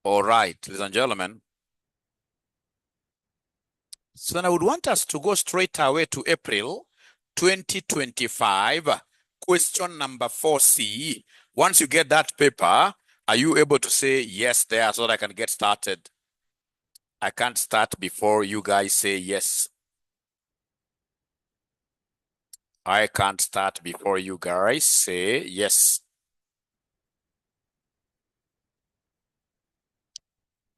All right, ladies and gentlemen. So then I would want us to go straight away to April 2025, question number 4C. Once you get that paper, are you able to say yes there so that I can get started? I can't start before you guys say yes. I can't start before you guys say yes.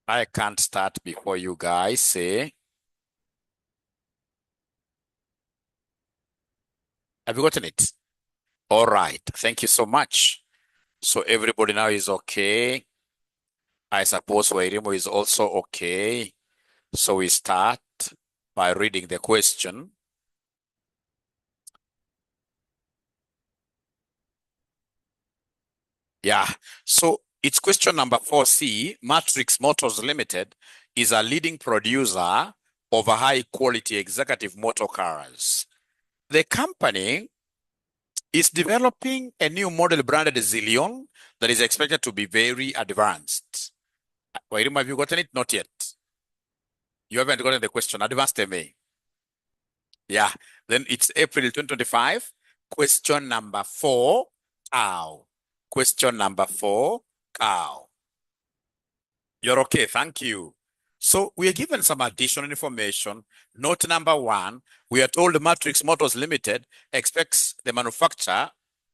I can't start before you guys say. Have you gotten it? All right. Thank you so much. So everybody now is okay. I suppose Wairimu is also okay. So we start by reading the question. Yeah. So it's question number 4C. Matrix Motors Limited is a leading producer of high quality executive motor cars. The company is developing a new model branded Zillion that is expected to be very advanced. Wairimu, have you gotten it? Not yet. You haven't gotten the question. Advanced MA. Yeah. Then it's April 2025. Question number 4, cow. Question number 4, cow. You're okay. Thank you. So we are given some additional information. Note number 1, we are told Matrix Motors Limited expects the manufacture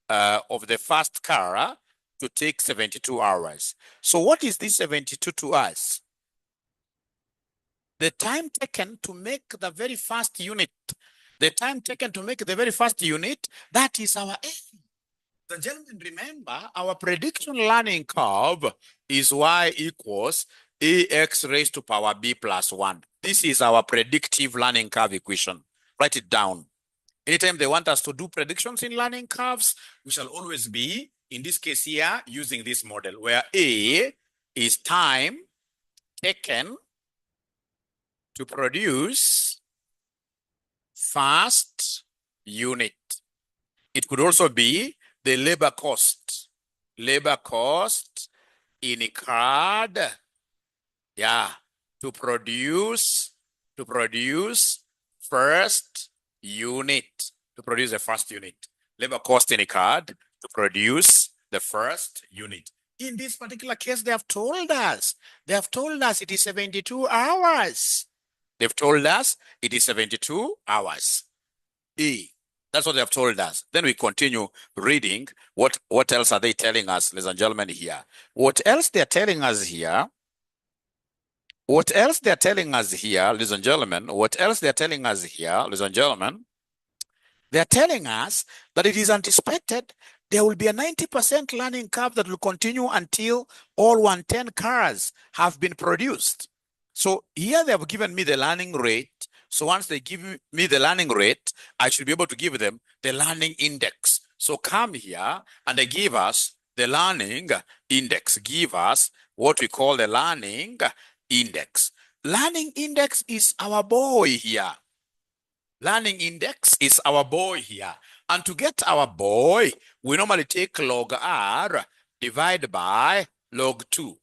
of the first car to take 72 hours. So what is this 72 to us? The time taken to make the very first unit. The time taken to make the very first unit, that is our aim. The gentlemen, remember, our prediction learning curve is y equals ax raised to power b plus 1. This is our predictive learning curve equation. Write it down. Anytime they want us to do predictions in learning curves, we shall always be, in this case here, using this model, where A is time taken to produce first unit. It could also be the labor cost in a card, yeah, to produce first unit, the first unit. Labor cost in a card to produce the first unit. In this particular case, they have told us it is 72 hours. They've told us it is 72 hours. E. That's what they have told us. Then we continue reading. What else are they telling us, ladies and gentlemen, here? What else they're telling us here, ladies and gentlemen, they're telling us that it is anticipated there will be a 90% learning curve that will continue until all 110 cars have been produced. So here they have given me the learning rate. So once they give me the learning rate, I should be able to give them the learning index. So come here and they give us the learning index. Give us what we call the learning index. Learning index is our boy here. Learning index is our boy here. And to get our boy, we normally take log R divided by log 2.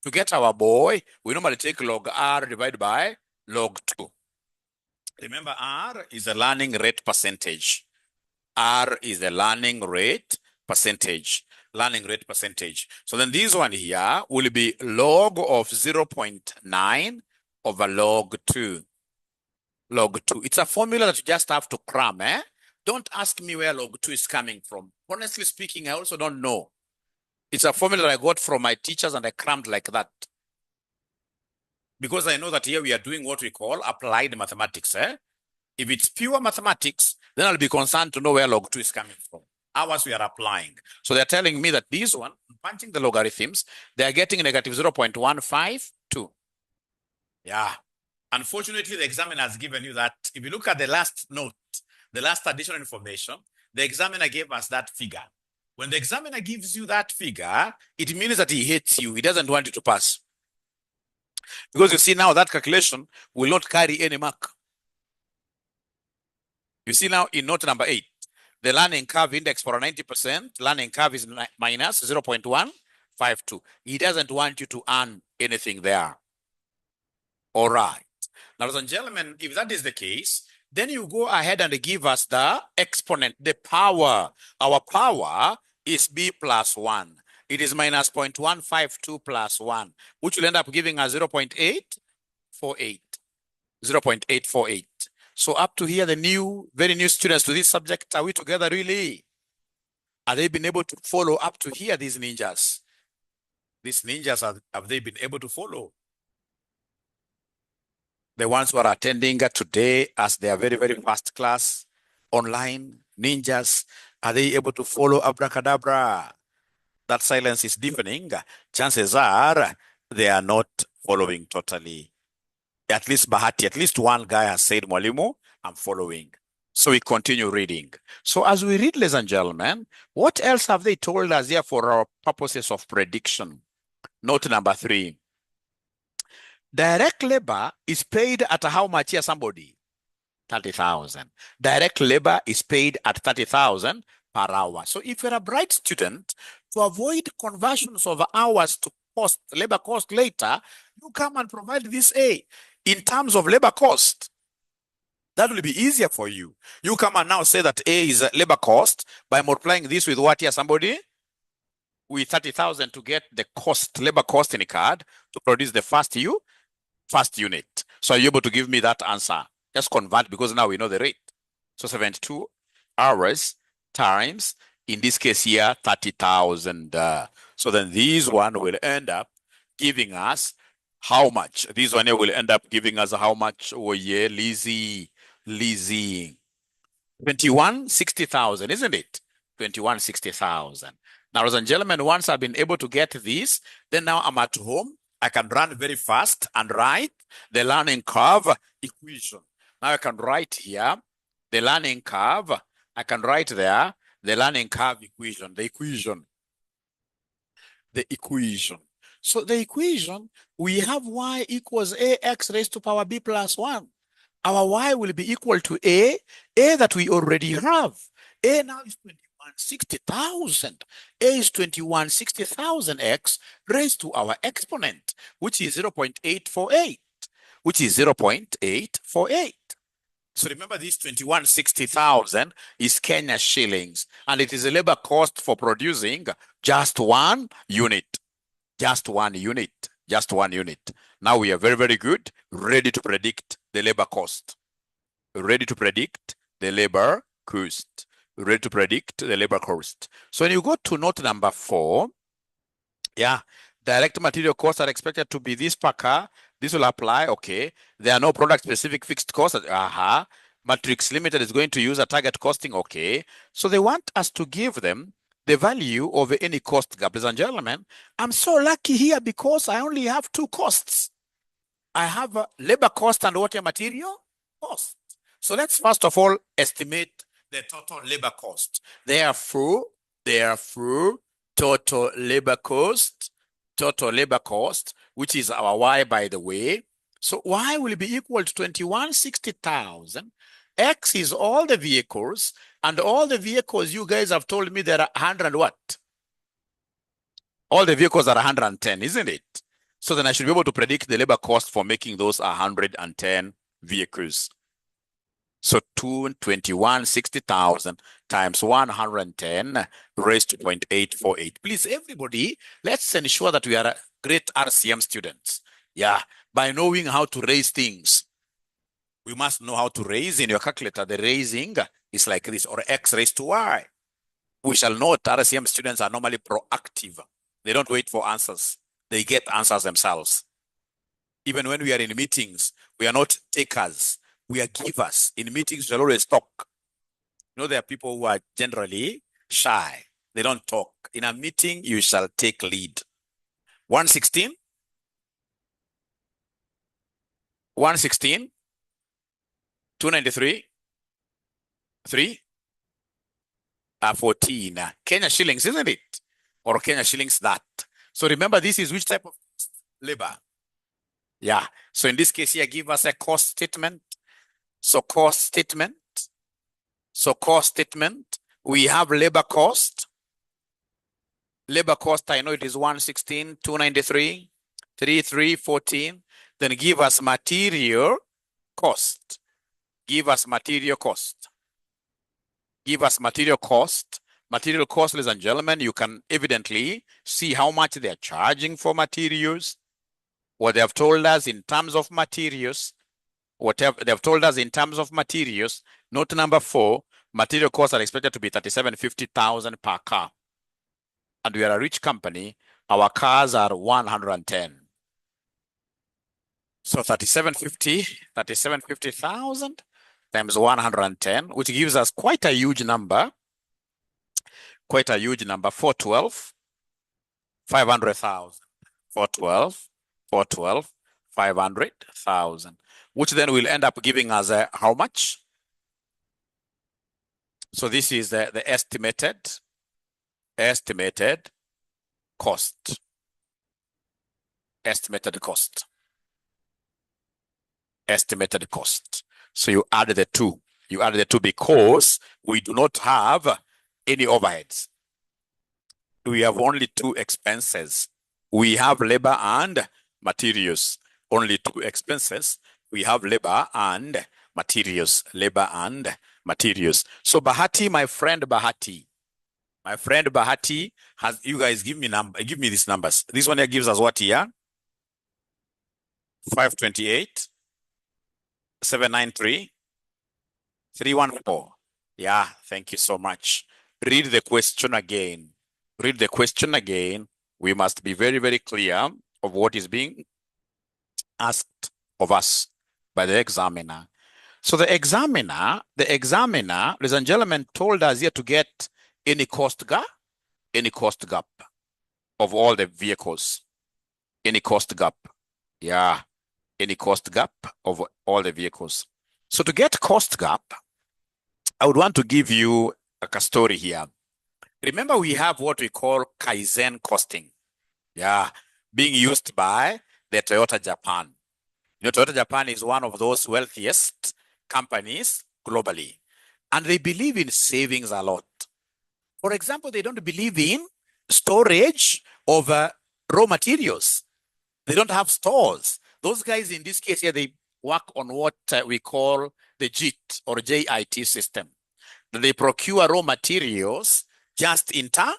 To get our boy, we normally take log R divided by log 2. Remember, R is the learning rate percentage. R is the learning rate percentage. Learning rate percentage. So then this one here will be log of 0.9 over log 2. Log 2. It's a formula that you just have to cram, eh? Don't ask me where log 2 is coming from. Honestly speaking, I also don't know. It's a formula that I got from my teachers and I crammed like that. Because I know that here we are doing what we call applied mathematics, eh? If it's pure mathematics, then I'll be concerned to know where log 2 is coming from. Ours we are applying. So they're telling me that this one, punching the logarithms, they're getting negative 0.152. Yeah. Unfortunately, the examiner has given you that. If you look at the last note, the last additional information, the examiner gave us that figure. When the examiner gives you that figure, it means that he hates you. He doesn't want you to pass. Because you see now that calculation will not carry any mark. You see now in note number 8, the learning curve index for a 90%, learning curve is minus 0.1. 1.52. He doesn't want you to earn anything there. All right. Now, ladies and gentlemen, if that is the case, then you go ahead and give us the exponent, the power. Our power is b plus 1. It is minus 0.152 plus 1, which will end up giving us 0.848. 0.848. So up to here, the very new students to this subject, are we together really? Are they been able to follow up to here, these ninjas? These ninjas, have they been able to follow? The ones who are attending today as their very, very first class online ninjas, are they able to follow abracadabra? That silence is deafening. Chances are they are not following totally. At least Bahati, at least one guy has said, Mwalimu, I'm following. So we continue reading. So as we read, ladies and gentlemen, what else have they told us here for our purposes of prediction? Note number 3. Direct labor is paid at how much here, somebody? 30,000. Direct labor is paid at 30,000 per hour. So if you're a bright student, to avoid conversions of hours to cost, labor cost later, you come and provide this A in terms of labor cost. That will be easier for you. You come and now say that A is labor cost by multiplying this with what here, somebody? With 30,000 to get the cost, labor cost in a card to produce the first unit. So are you able to give me that answer? Just convert, because now we know the rate. So 72 hours times, in this case here, 30,000. So then this one will end up giving us how much? This one here will end up giving us how much? Oh yeah, Lizzie. 2160,000, isn't it? 2160,000. Now, ladies and gentlemen, once I've been able to get this, then now I'm at home. I can run very fast and write the learning curve equation. Now I can write here the learning curve. I can write there the learning curve equation, the equation. So the equation, we have y equals ax raised to power b plus 1. Our y will be equal to a that we already have. A now is 2160,000. A is 2160,000 x raised to our exponent, which is 0.848, which is 0.848. So remember, this 2160,000 is Kenya shillings, and it is a labor cost for producing just one unit. Just one unit. Now we are very, very good, ready to predict the labor cost. Ready to predict the labor cost. So when you go to note number 4, yeah, direct material costs are expected to be this per car. This will apply, okay. There are no product-specific fixed costs. Matrix Limited is going to use a target costing, okay. So they want us to give them the value of any cost gap. Ladies and gentlemen, I'm so lucky here because I only have 2 costs. I have a labor cost and water material cost. So let's first of all estimate the total labor cost. Therefore, total labor cost, which is our y, by the way. So y will be equal to 2160,000. X is all the vehicles, and all the vehicles, you guys have told me there are 100 what? All the vehicles are 110, isn't it? So then I should be able to predict the labor cost for making those 110 vehicles. So 2160,000 times 110 raised to 0.848. Please, everybody, let's ensure that we are great RCM students. Yeah, by knowing how to raise things. We must know how to raise in your calculator. The raising is like this, or x raised to y. We shall note RCM students are normally proactive. They don't wait for answers. They get answers themselves. Even when we are in meetings, we are not takers. We are givers. In meetings, we shall always talk. You know, there are people who are generally shy. They don't talk. In a meeting, you shall take lead. 116. 116. 293. 3. 14. Kenya shillings, isn't it? Or Kenya shillings that. So remember, this is which type of labor? Yeah. So in this case here, give us a cost statement. So cost statement. We have labor cost. Labor cost, I know it is 116, 293, 3314. Then give us material cost. Give us material cost. Give us material cost. Material cost, ladies and gentlemen, you can evidently see how much they are charging for materials, what they have told us in terms of materials, whatever they have told us in terms of materials. Note number 4, material costs are expected to be 37,50,000 per car. And we are a rich company. Our cars are 110. So 3750,000 times 110, which gives us quite a huge number. 412, 500,000. 412, 500,000, which then will end up giving us how much? So this is the estimated cost. Estimated cost. So you add the two. Because we do not have any overheads. We have only two expenses. We have labor and materials. Only two expenses. We have labor and materials. So Bahati, my friend Bahati, has, you guys give me these numbers. This one here gives us what here? 528, 793, 314. Yeah, thank you so much. Read the question again. We must be very, very clear of what is being asked of us by the examiner. So the examiner, ladies and gentlemen, told us here to get any cost gap of all the vehicles. Any cost gap. Yeah, any cost gap of all the vehicles. So to get cost gap, I would want to give you a story here. Remember, we have what we call Kaizen costing. Yeah, being used by the Toyota Japan. You know, Toyota Japan is one of those wealthiest companies globally, and they believe in savings a lot. For example, they don't believe in storage of raw materials. They don't have stores. Those guys in this case here, they work on what we call the JIT or JIT system. They procure raw materials just in time.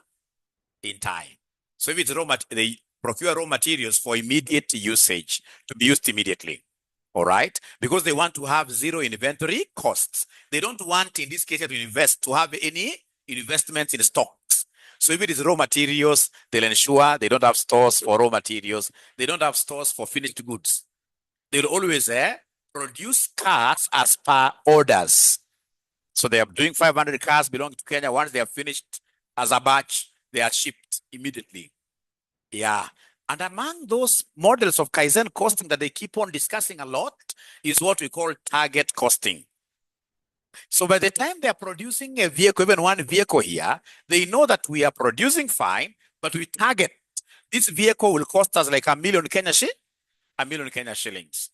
So if it's they procure raw materials for immediate usage, to be used immediately. All right? Because they want to have zero inventory costs. They don't want, in this case, to have any investments in stocks. So if it is raw materials, they'll ensure they don't have stores for raw materials. They don't have stores for finished goods. They'll always produce cars as per orders. So they are doing 500 cars belonging to Kenya. Once they are finished as a batch, they are shipped immediately. Yeah. And among those models of Kaizen costing that they keep on discussing a lot is what we call target costing. So by the time they are producing a vehicle, even one vehicle here, they know that we are producing fine, but we target this vehicle will cost us like $1 million Kenya shillings.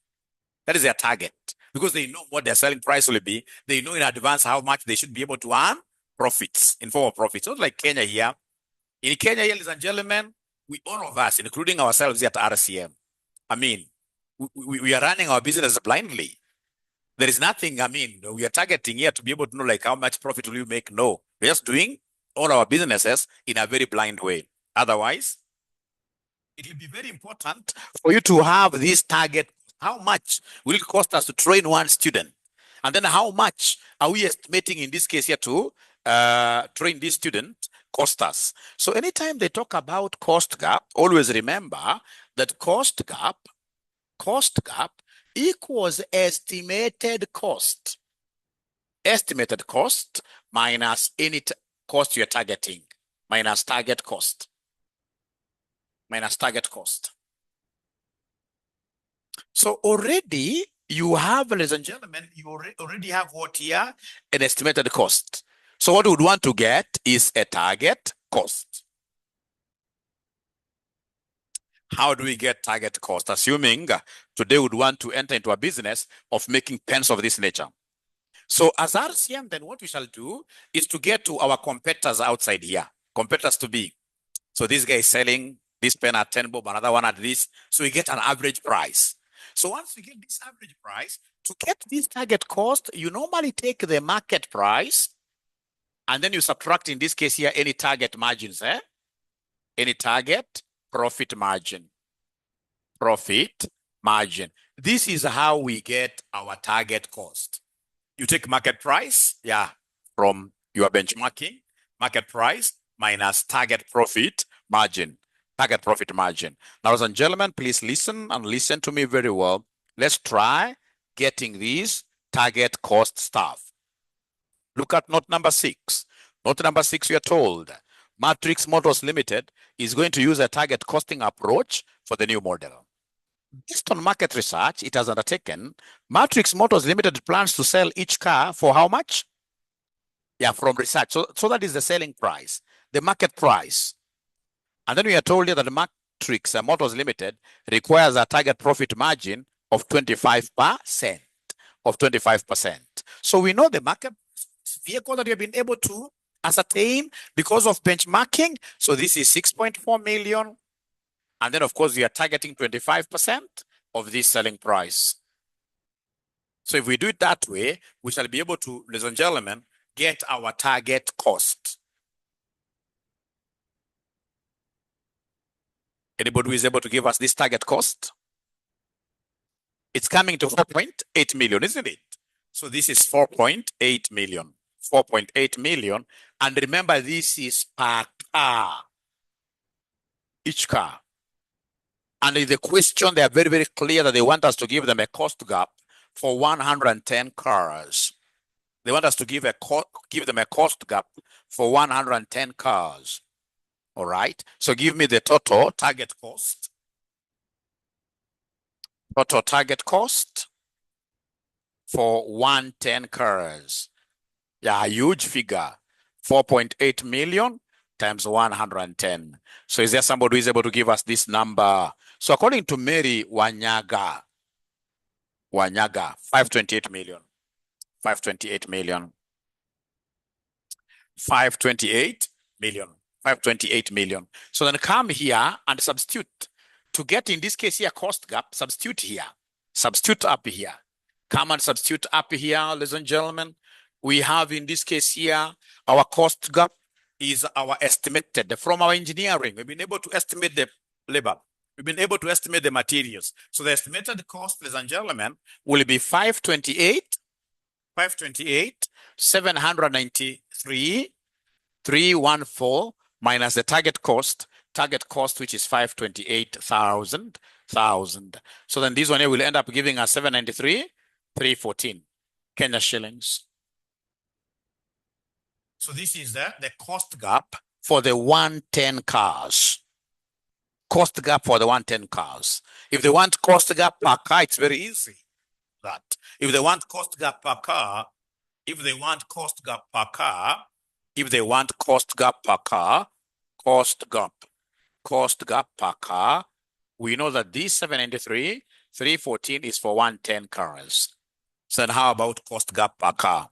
That is their target, because they know what their selling price will be. They know in advance how much they should be able to earn profits, in form of profits. Not like Kenya here. In Kenya here, ladies and gentlemen, all of us, including ourselves here at RCM, I mean, we are running our business blindly. There is nothing, I mean, we are targeting here to be able to know like how much profit will you make? No, we're just doing all our businesses in a very blind way. Otherwise, it will be very important for you to have this target. How much will it cost us to train one student? And then how much are we estimating in this case here to train this student cost us? So anytime they talk about cost gap, always remember that cost gap equals estimated cost. Estimated cost minus any cost you're targeting, minus target cost. So already you have, ladies and gentlemen, you already have what here? An estimated cost. So what we would want to get is a target cost. How do we get target cost? Assuming today we'd want to enter into a business of making pens of this nature. So as RCM, then what we shall do is to get to our competitors outside here. Competitors to be So this guy is selling this pen at 10 bob, another one at this. So we get an average price. So once you get this average price, to get this target cost, you normally take the market price and then you subtract, in this case here, any target margins, any target profit margin. Profit margin. This is how we get our target cost. You take market price, from your benchmarking, market price minus target profit margin. Target profit margin. Now, ladies and gentlemen, please listen and listen to me very well. Let's try getting this target cost stuff. Look at note number 6. Note number 6, we are told Matrix Motors Limited is going to use a target costing approach for the new model. Based on market research it has undertaken, Matrix Motors Limited plans to sell each car for how much? From research. So that is the selling price, the market price. And then we are told here that the Matrix Motors Limited requires a target profit margin of 25%. Of 25%. So we know the market vehicle that we have been able to ascertain because of benchmarking. So this is 6.4 million. And then, of course, we are targeting 25% of this selling price. So if we do it that way, we shall be able to, ladies and gentlemen, get our target cost. Anybody who is able to give us this target cost? It's coming to 4.8 million, isn't it? So this is 4.8 million. 4.8 million. And remember, this is per car. Each car. And in the question, they are very, very clear that they want us to give them a cost gap for 110 cars. They want us to give them a cost gap for 110 cars. All right. So give me the total target cost. Total target cost for 110 cars. A huge figure. 4.8 million times 110. So is there somebody who is able to give us this number? So according to Mary Wanyaga, 528 million. 528 million. 528 million. 528 million. So then come here and substitute. To get, in this case here, cost gap, substitute here. Substitute up here. Come and substitute up here, ladies and gentlemen. We have, in this case here, our cost gap is our estimated from our engineering. We've been able to estimate the labor. We've been able to estimate the materials. So the estimated cost, ladies and gentlemen, will be 528, 793, 314 minus the target cost, which is 528,000. So then this one here will end up giving us 793, 314 Kenya shillings. So this is the cost gap for the 110 cars. Cost gap for the 110 cars. If they want cost gap per car, it's very easy. That if they want cost gap per car, cost gap per car, we know that this 793, 314 is for 110 cars. So then how about cost gap per car?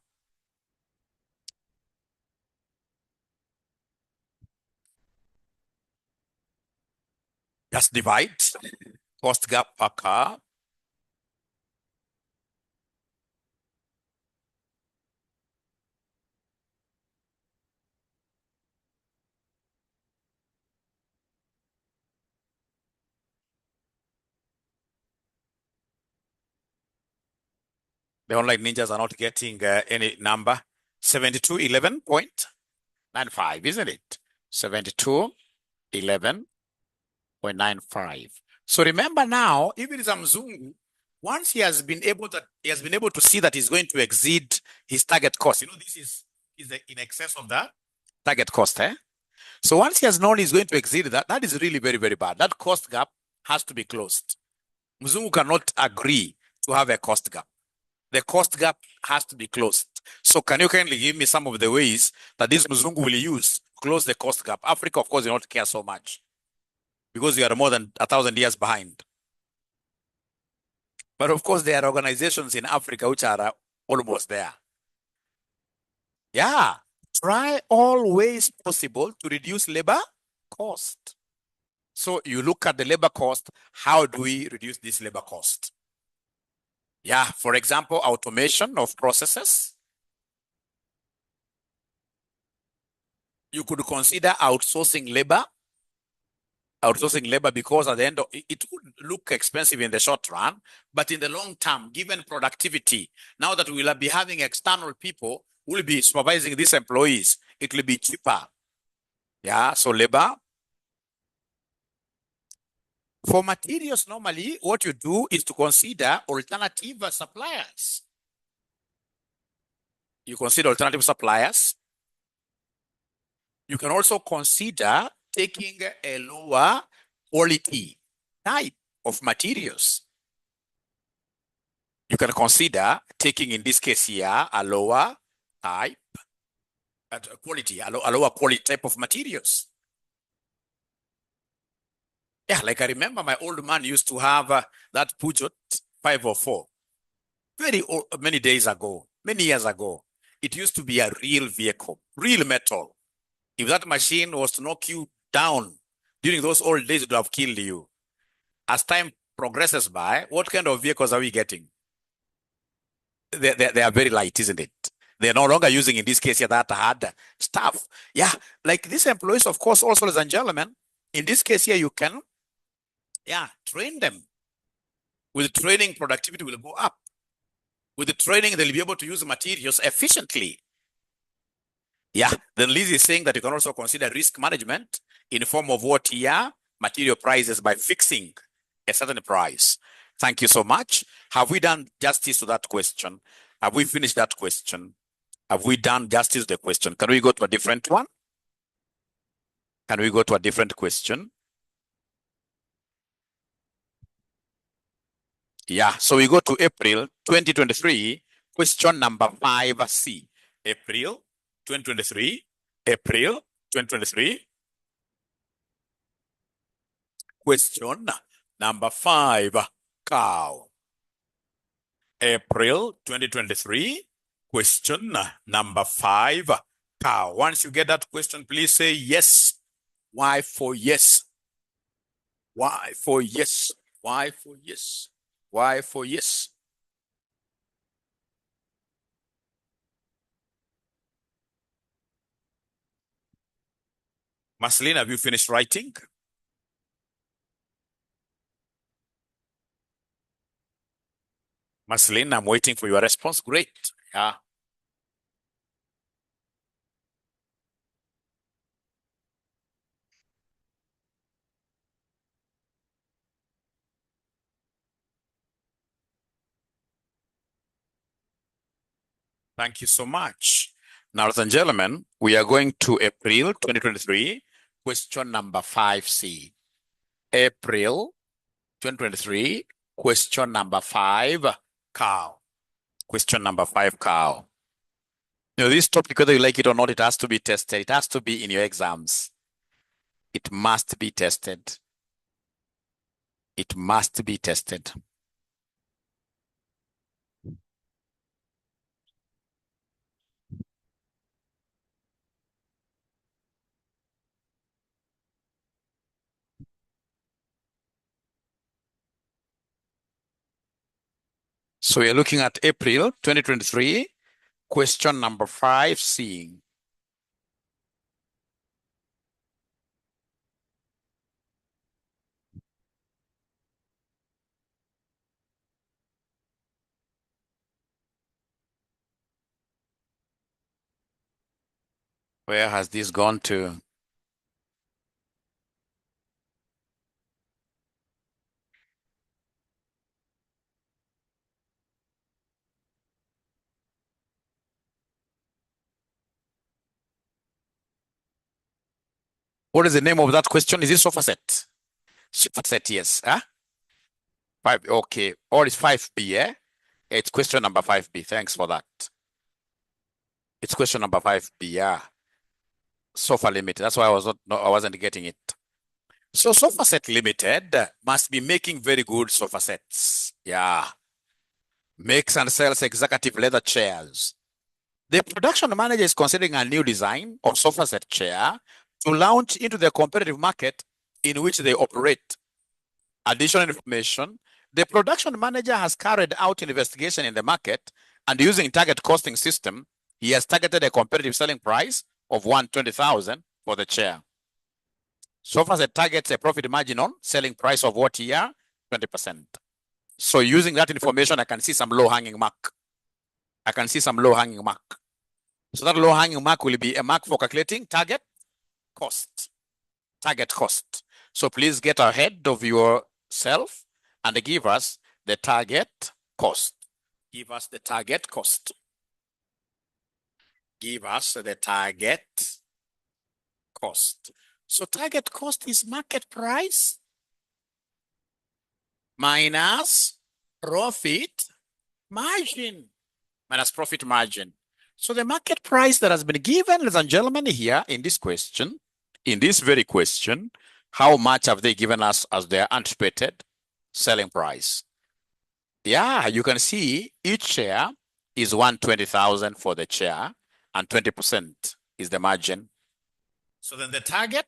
Just divide cost gap per car. The online ninjas are not getting any number. 7211.95, isn't it? 7211.95. So remember now, even as Mzungu, once he has been able to see that he's going to exceed his target cost. You know, this is in excess of that target cost. So once he has known he's going to exceed that, that is really very, very bad. That cost gap has to be closed. Mzungu cannot agree to have a cost gap. The cost gap has to be closed. So can you kindly give me some of the ways that this Mzungu will use to close the cost gap? Africa, of course, will not care so much because we are more than 1,000 years behind. But of course, there are organizations in Africa which are almost there. Yeah. Try all ways possible to reduce labor cost. So you look at the labor cost. How do we reduce this labor cost? Yeah, for example, automation of processes. You could consider outsourcing labor because at the end of it would look expensive in the short run, but in the long term, given productivity, now that we'll be having external people who will be supervising these employees, it will be cheaper. Yeah, so labor. For materials, normally what you do is to consider alternative suppliers. You consider alternative suppliers. You can also consider taking a lower quality type of materials. You can consider taking, in this case here, a lower type, quality, a lower quality type of materials. Yeah, like I remember my old man used to have that Peugeot 504 very old, many days ago, many years ago. It used to be a real vehicle, real metal. If that machine was to knock you down during those old days, it would have killed you. As time progresses by, what kind of vehicles are we getting? They are very light, isn't it? They're no longer using, in this case, here, that hard stuff. Yeah, like these employees, of course, also, ladies and gentlemen, in this case here, you can, yeah, train them. With training, productivity will go up. With the training, they'll be able to use materials efficiently. Yeah, then Liz is saying that you can also consider risk management in the form of what here, material prices by fixing a certain price. Thank you so much. Have we done justice to that question? Have we finished that question? Have we done justice to the question? Can we go to a different one? Can we go to a different question? Yeah, so we go to April 2023, question number 5C. April 2023, April 2023, question number 5, cow. April 2023, question number 5, cow. Once you get that question, please say yes. Why for yes? Why for yes? Why for yes? Why for yes? Marceline, have you finished writing? Marceline, I'm waiting for your response. Great. Yeah. Thank you so much. Now, ladies and gentlemen, we are going to April 2023, question number 5C. April 2023, question number 5, cow. Question number 5, cow. You know, this topic, whether you like it or not, it has to be tested. It has to be in your exams. It must be tested. It must be tested. So we're looking at April 2023, question number 5C. Where has this gone to? What is the name of that question? Is it sofa set? Sofa set, yes. Huh? 5, okay. Or it's 5B, yeah? It's question number 5B. Thanks for that. It's question number 5B, yeah. Sofa Limited. That's why I wasn't getting it. So Sofa Set Limited must be making very good sofa sets. Yeah. Makes and sells executive leather chairs. The production manager is considering a new design of sofa set chair to launch into the competitive market in which they operate. Additional information, the production manager has carried out an investigation in the market, and using target costing system, he has targeted a competitive selling price of 120,000 for the chair. So far, it targets a profit margin on selling price of what here? 20%. So using that information, I can see some low-hanging mark. I can see some low-hanging mark. So that low-hanging mark will be a mark for calculating target cost. Target cost. So please get ahead of yourself and give us the target cost. Give us the target cost. Give us the target cost. So target cost is market price minus profit margin. Minus profit margin. So the market price that has been given, ladies and gentlemen, here in this question, in this very question, how much have they given us as their anticipated selling price? Yeah, you can see each share is 120,000 for the chair, and 20% is the margin. So then the target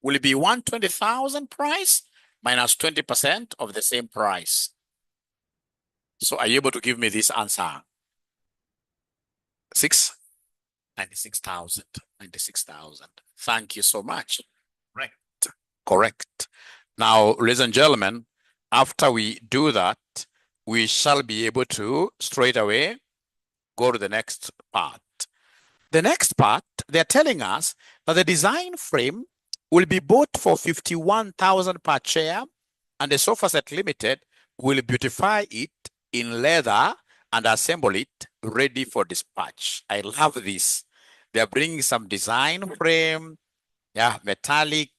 will be 120,000 price minus 20% of the same price. So are you able to give me this answer? 96,000. 96,000. Thank you so much. Correct. Correct. Now, ladies and gentlemen, after we do that, we shall be able to straight away go to the next part. The next part, they're telling us that the design frame will be bought for 51,000 per chair, and the Sofa Set Limited will beautify it in leather and assemble it ready for dispatch. I love this. They're bringing some design frame, yeah, metallic,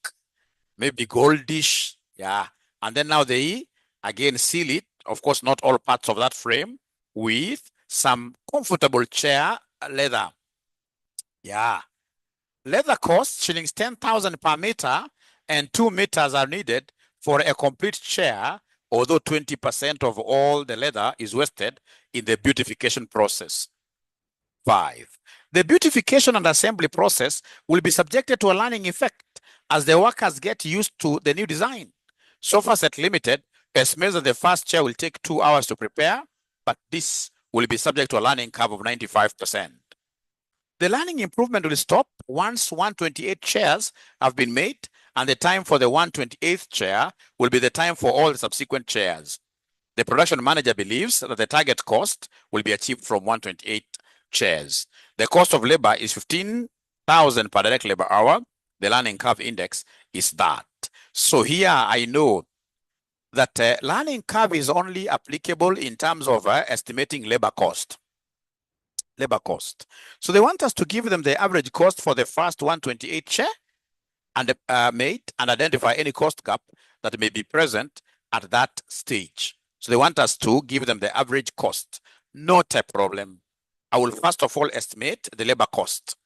maybe goldish, yeah. And then now they again seal it, of course, not all parts of that frame, with some comfortable chair leather. Yeah. Leather costs shillings 10,000 per meter, and 2 meters are needed for a complete chair, although 20% of all the leather is wasted in the beautification process. 5. The beautification and assembly process will be subjected to a learning effect as the workers get used to the new design. Sofa Set Limited estimates that the first chair will take 2 hours to prepare, but this will be subject to a learning curve of 95%. The learning improvement will stop once 128 chairs have been made, and the time for the 128th chair will be the time for all the subsequent chairs. The production manager believes that the target cost will be achieved from 128 chairs. The cost of labor is 15,000 per direct labor hour. The learning curve index is that. So here I know that learning curve is only applicable in terms of estimating labor cost. Labor cost. So they want us to give them the average cost for the first 128 chair and made and identify any cost gap that may be present at that stage. So they want us to give them the average cost. Not a problem. I will first of all estimate the labor cost.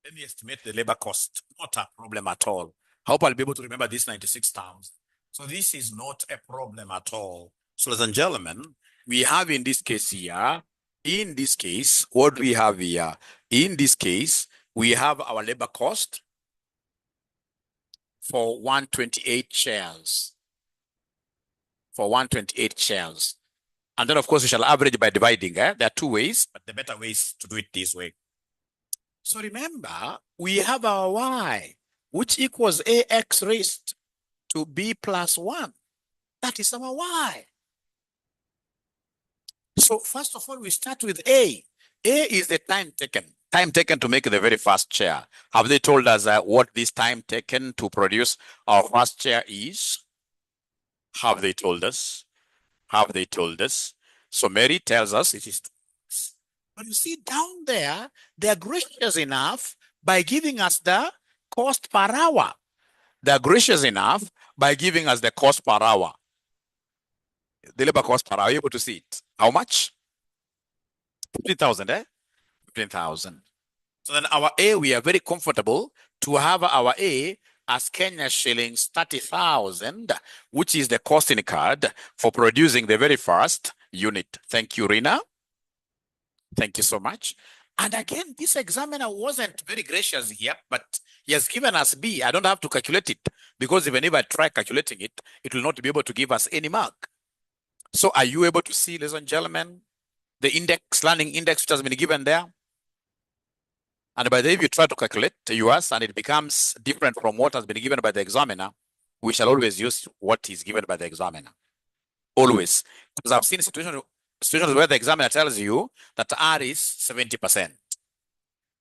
Let me estimate the labor cost. Not a problem at all. I hope I'll be able to remember this 96,000. So this is not a problem at all. So ladies and gentlemen, we have in this case here, in this case, what we have here, in this case, we have our labor cost for 128 chairs. For 128 chairs. And then, of course, we shall average by dividing. There are 2 ways, but the better way is to do it this way. So remember, we have our y, which equals ax raised to b plus 1. That is our y. So first of all, we start with A. A is the time taken. Time taken to make the very first chair. Have they told us what this time taken to produce our first chair is? Have they told us? Have they told us? So Mary tells us it is 2 hours. But you see down there, they are gracious enough by giving us the cost per hour. They are gracious enough by giving us the cost per hour. The labor cost per hour, are you able to see it? How much? 15,000, 15,000. So then our A, we are very comfortable to have our A as Kenya shillings 30,000, which is the costing card for producing the very first unit. Thank you, Rina. Thank you so much. And again, this examiner wasn't very gracious here, but he has given us B. I don't have to calculate it because even if I try calculating it, it will not be able to give us any mark. So are you able to see, ladies and gentlemen, the index, learning index, which has been given there? And by the way, if you try to calculate yours and it becomes different from what has been given by the examiner, we shall always use what is given by the examiner. Always. Because I've seen situations where the examiner tells you that R is 70%.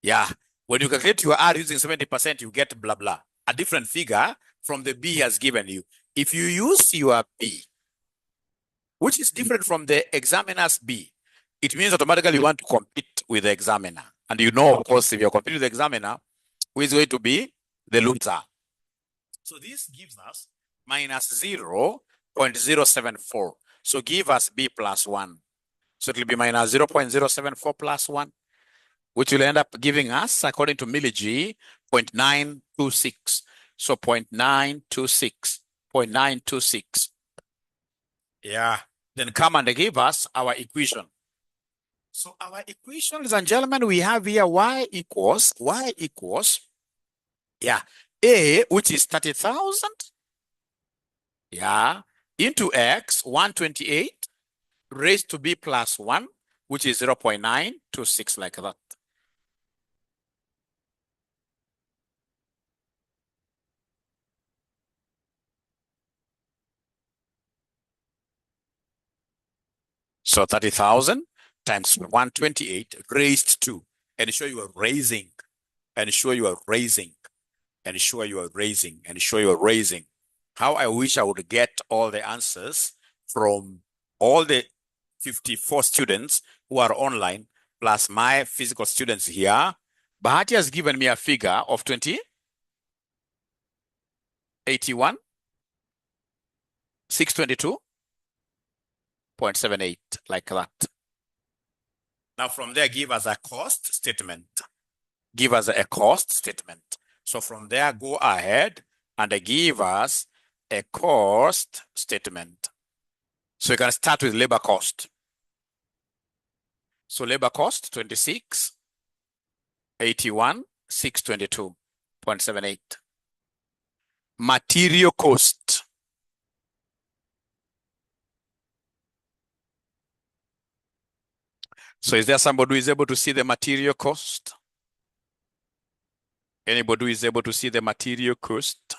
Yeah. When you calculate your R using 70%, you get blah, blah. A different figure from the B has given you. If you use your B, which is different from the examiner's B, it means automatically you want to compete with the examiner. And you know, of course, if you're competing with the examiner, who is going to be the loser? So this gives us minus 0.074. So give us B plus 1. So it will be minus 0.074 plus 1, which will end up giving us, according to Millie G, 0.926. So 0.926. 0.926. Yeah. Then come and give us our equation. So our equation, ladies and gentlemen, we have here y equals, yeah, A, which is 30,000, yeah, into X, 128, raised to B plus 1, which is 0.926, like that. So 30,000 times 128 raised to, ensure you are raising, ensure you are raising, ensure you are raising, ensure you are raising. How I wish I would get all the answers from all the 54 students who are online, plus my physical students here. Bahati has given me a figure of 81, 622.78, like that. Now from there, give us a cost statement. Give us a cost statement. So from there, go ahead and give us a cost statement. So you can start with labor cost. So labor cost, 26, 81, 622.78. Material cost. So is there somebody who is able to see the material cost? Anybody who is able to see the material cost?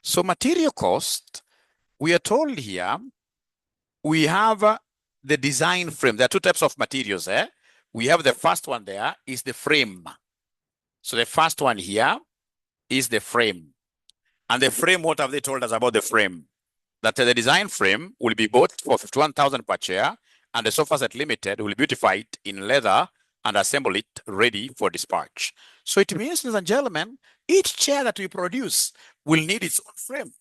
So material cost, we are told here, we have the design frame. There are two types of materials. We have the first one there is the frame. So the first one here is the frame. And the frame, what have they told us about the frame? That the design frame will be bought for 51,000 per chair, and the sofa set limited will beautify it in leather and assemble it ready for dispatch. So it means, ladies and gentlemen, each chair that we produce will need its own frame.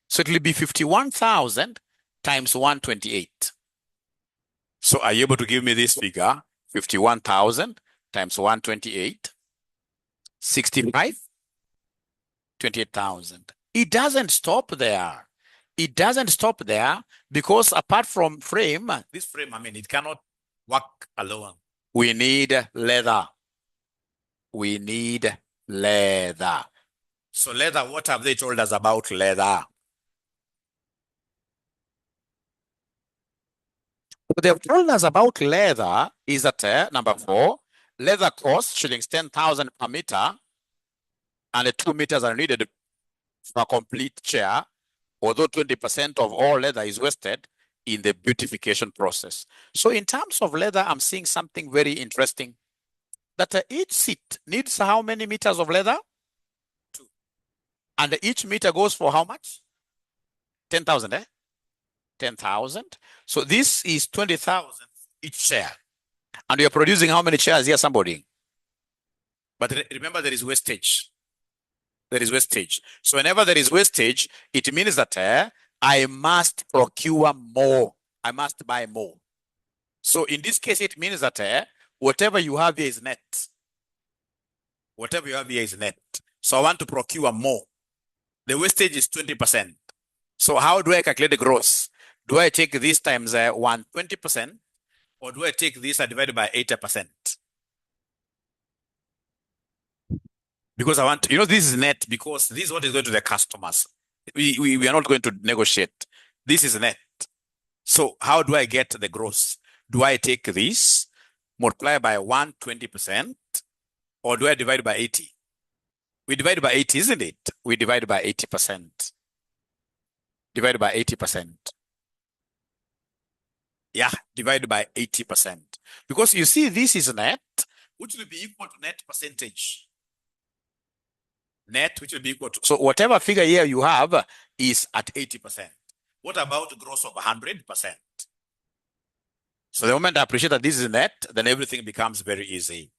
So it will be 51,000 times 128. So are you able to give me this figure? 51,000 times 128, 65, 28,000. It doesn't stop there. It doesn't stop there because apart from frame, this frame, I mean, it cannot work alone. We need leather. We need leather. So leather, what have they told us about leather? What they've told us about leather is that number 4, leather costs shillings 10,000 per meter, and the 2 meters are needed for a complete chair, although 20% of all leather is wasted in the beautification process. So in terms of leather, I'm seeing something very interesting, that each seat needs how many meters of leather? 2. And each meter goes for how much? 10,000, 10,000. So this is 20,000 each chair. And you're producing how many chairs here, somebody? But remember, there is wastage. There is wastage. So whenever there is wastage, it means that I must procure more. I must buy more. So in this case, it means that whatever you have here is net. Whatever you have here is net. So I want to procure more. The wastage is 20%. So how do I calculate the gross? Do I take this times 120%? Or do I take this and divide by 80%? Because I want, this is net because this is what is going to the customers. We are not going to negotiate. This is net. So how do I get the gross? Do I take this, multiply by 120%, or do I divide by 80? We divide by 80, isn't it? We divide by 80%. Divide by 80%. Yeah, divide by 80%. Because you see, this is net, which will be equal to net percentage. Net, which will be equal to, so whatever figure here you have is at 80%. What about gross of 100%? So the moment I appreciate that this is net, then everything becomes very easy.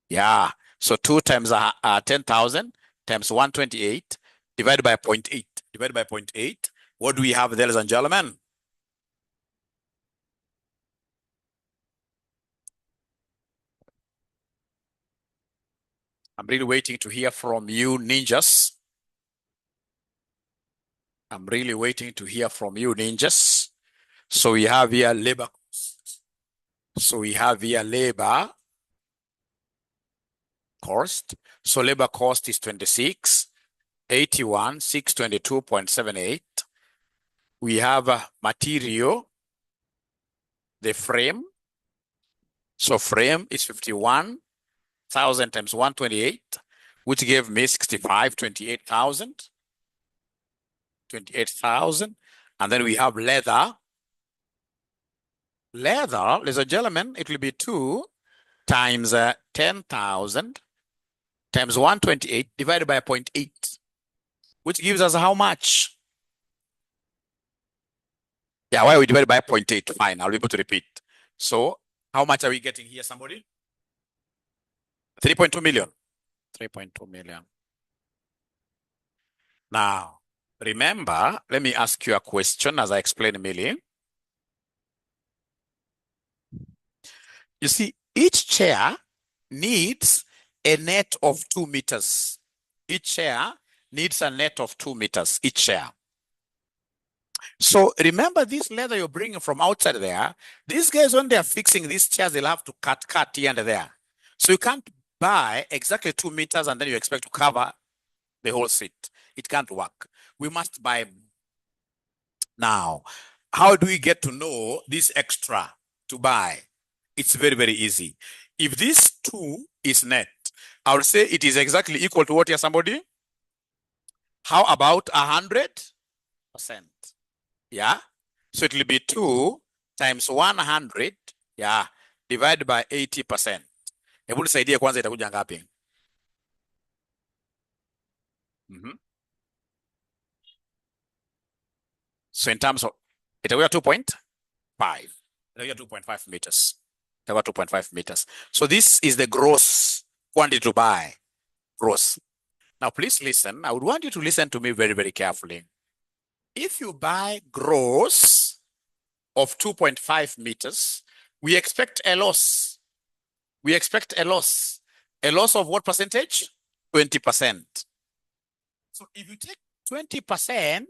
Yeah. So 2 times 10,000 times 128 divided by 0.8. Divided by 0.8. What do we have there, ladies and gentlemen? I'm really waiting to hear from you, ninjas. I'm really waiting to hear from you, ninjas. So we have here labor cost. So we have here labor cost. So labor cost is 26,81,622.78. We have material, the frame. So frame is 51,000 times 128, which gave me 28,000. 28,000. And then we have leather. Leather, ladies and gentlemen, it will be 2 times 10,000 times 128 divided by 0.8, which gives us how much? Yeah, why we divide by 0.8? Fine, I'll be able to repeat. So how much are we getting here, somebody? 3.2 million. 3.2 million. Now, remember, let me ask you a question as I explain Millie. You see, each chair needs a net of 2 meters. Each chair needs a net of 2 meters, each chair. So remember this leather you're bringing from outside there, these guys, when they're fixing these chairs, they'll have to cut here and there. So you can't buy exactly 2 meters and then you expect to cover the whole seat. It can't work. We must buy. Now, how do we get to know this extra to buy? It's very, very easy. If this 2 is net, I would say it is exactly equal to what here, somebody? How about 100%? Yeah. So it will be 2 times 100, yeah, divided by 80%. Hebu nisaidie kwanza itakuja ngapi? So in terms of, itakuja 2.5. Itakuja 2.5 meters. Itakuja 2.5 meters. So this is the gross quantity to buy. Gross. Now please listen. I would want you to listen to me very, very carefully. If you buy gross of 2.5 meters, we expect a loss. We expect a loss. A loss of what percentage? 20%. So if you take 20%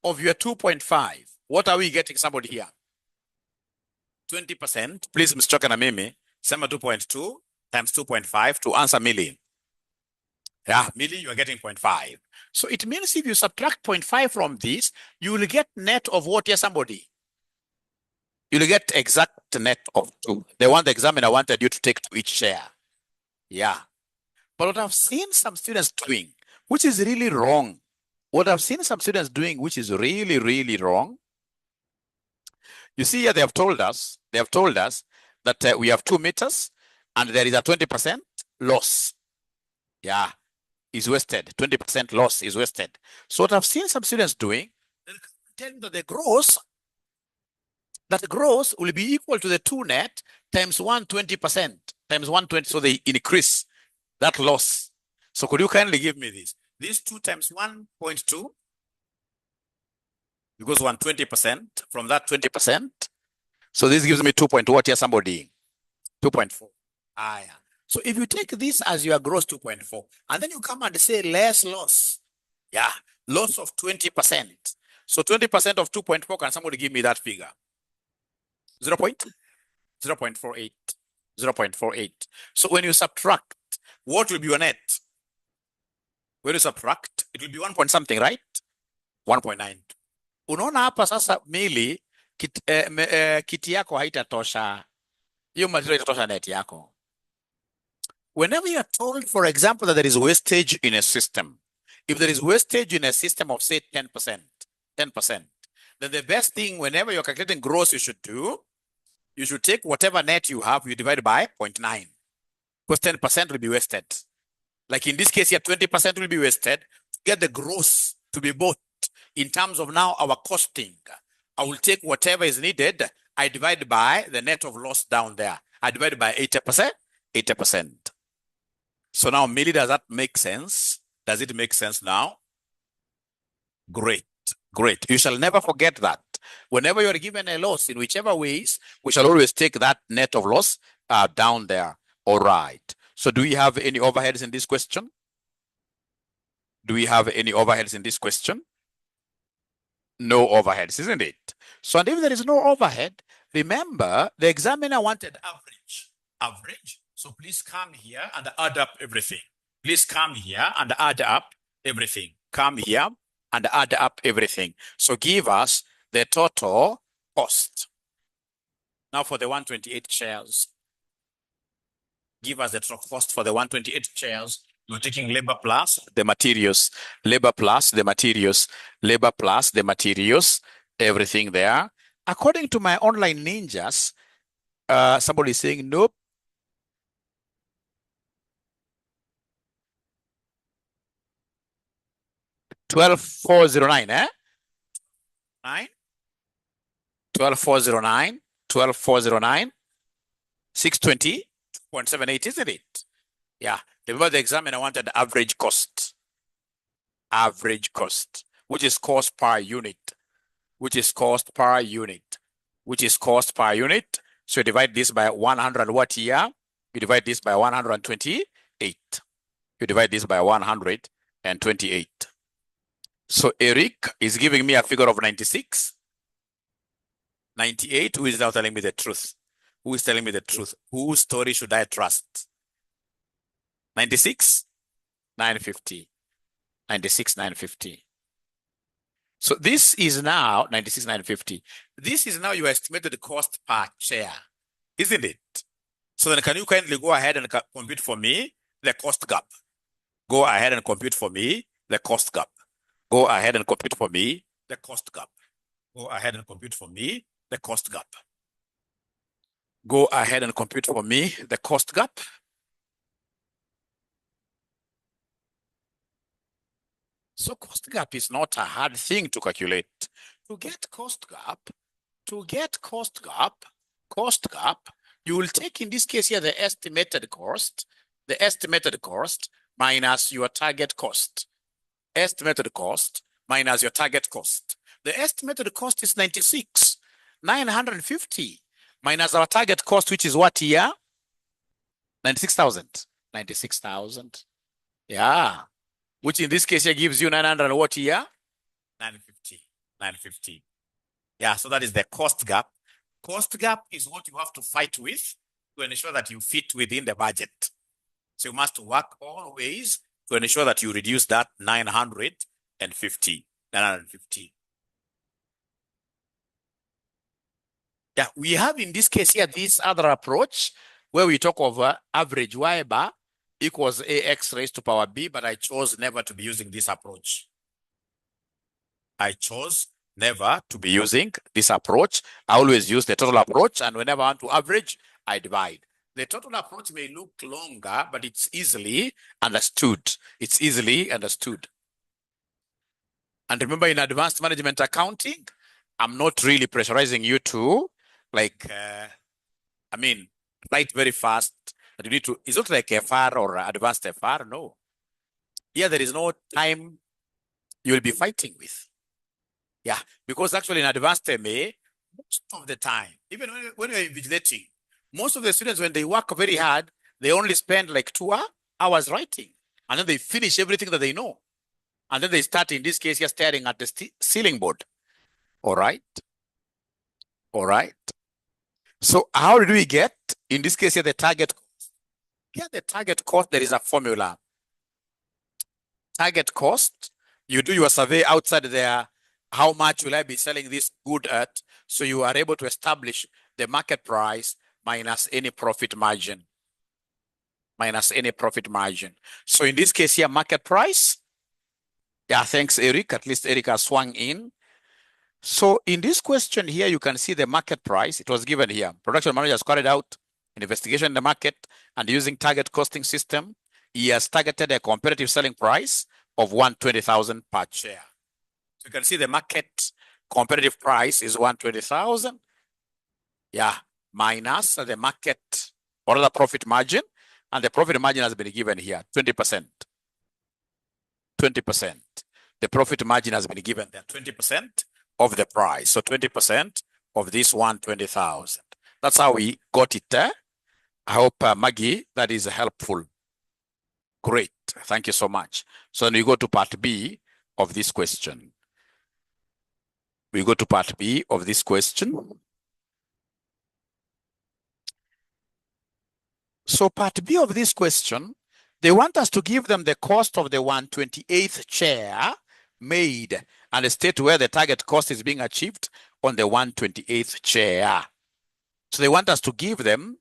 of your 2.5, what are we getting, somebody here? 20%. Please, Mr. Choka na mimi, sema 2.2 times 2.5 to answer Millie. Yeah, Millie, you are getting 0.5. So it means if you subtract 0.5 from this, you will get net of what here, somebody? You'll get exact net of 2. The one the examiner wanted you to take to each share. Yeah. But what I've seen some students doing, which is really wrong. What I've seen some students doing, which is really, really wrong. You see here, they have told us that we have 2 meters and there is a 20% loss. Yeah, is wasted. 20% loss is wasted. So what I've seen some students doing, they'll tell me that the gross will be equal to the 2 net times 120%, times 120, so they increase that loss. So could you kindly give me this? This 2 times 1.2, because 120% from that 20%. So this gives me 2. What here, somebody? 2.4. Ah, yeah. So if you take this as your gross 2.4, and then you come and say less loss. Yeah, loss of 20%. So 20% of 2.4, can somebody give me that figure? 0.5. 0.48. 0.48. So when you subtract, what will be your net? When you subtract, it will be 1 point something, right? 1.9. Unaona hapa sasa mili kiti yako haitatosha. Hiyo material itatosha net yako. Whenever you are told, for example, that there is wastage in a system, if there is wastage in a system of say 10%, then the best thing whenever you're calculating gross you should do, you should take whatever net you have, you divide by 0.9, because 10% will be wasted. Like in this case here, 20% will be wasted to get the gross to be bought. In terms of now our costing, I will take whatever is needed, I divide by the net of loss down there. I divide by 80%, 80%. So now, Millie, does that make sense? Does it make sense now? Great, great. You shall never forget that. Whenever you are given a loss, in whichever ways, we shall always take that net of loss down there. All right. So do we have any overheads in this question? Do we have any overheads in this question? No overheads, isn't it? So and if there is no overhead, remember the examiner wanted average. Average. So please come here and add up everything. Please come here and add up everything. Come here and add up everything. So give us the total cost. Now for the 128 shares. Give us the total cost for the 128 shares. You're taking labor plus the materials, labor plus the materials, labor plus the materials, everything there. According to my online ninjas, somebody is saying, nope. $12,409, eh? 12,409, 12,409, 620.78, isn't it? Yeah. Remember the examiner wanted average cost. Average cost, which is cost per unit, which is cost per unit, which is cost per unit. So you divide this by 100 what year? You divide this by 128. You divide this by 128. So Eric is giving me a figure of 96. 98, who is now telling me the truth? Who is telling me the truth? Whose story should I trust? 96, 950. 96, 950. So this is now 96, 950. This is now your estimated cost per share, isn't it? So then can you kindly go ahead and compute for me the cost gap? Go ahead and compute for me the cost gap. Go ahead and compute for me the cost gap. Go ahead and compute for me the cost gap. Go ahead and compute for me the cost gap. So cost gap is not a hard thing to calculate. To get cost gap, you will take in this case here the estimated cost minus your target cost. Estimated cost minus your target cost. The estimated cost is 96,950 minus our target cost, which is what here? 96,000. 96,000. Yeah. Which in this case here gives you 900 what here? 950. 950. Yeah, so that is the cost gap. Cost gap is what you have to fight with to ensure that you fit within the budget. So you must work always to ensure that you reduce that 950. 950. Yeah, we have in this case here this other approach where we talk of average y bar equals ax raised to power b, but I chose never to be using this approach. I chose never to be using this approach. I always use the total approach, and whenever I want to average, I divide. The total approach may look longer, but it's easily understood. It's easily understood. And remember, in advanced management accounting, I'm not really pressurizing you to, like, write very fast. But you need to, it's not like FR or advanced FR, no. Here, there is no time you'll be fighting with. Yeah, because actually in advanced MA, most of the time, even when you're invigilating, most of the students, when they work very hard, they only spend like 2 hours writing. And then they finish everything that they know. And then they start, in this case, here staring at the ceiling board. All right. All right. So how do we get, in this case here, the target cost? Here the target cost, there is a formula. Target cost, you do your survey outside there, how much will I be selling this good at? So you are able to establish the market price minus any profit margin. Minus any profit margin. So in this case here, market price. Yeah, thanks, Eric. At least Eric has swung in. So in this question here, you can see the market price. It was given here. Production manager has carried out an investigation in the market and using target costing system, he has targeted a competitive selling price of 120,000 per share. So you can see the market competitive price is 120,000. Yeah, minus the market or the profit margin. And the profit margin has been given here, 20%. 20%. The profit margin has been given there, 20% of the price. So 20% of this 120,000. That's how we got it there. I hope, Maggie, that is helpful. Great. Thank you so much. So then we go to part B of this question. We go to part B of this question. So part B of this question, they want us to give them the cost of the 128th share made and state where the target cost is being achieved on the 128th share. So they want us to give them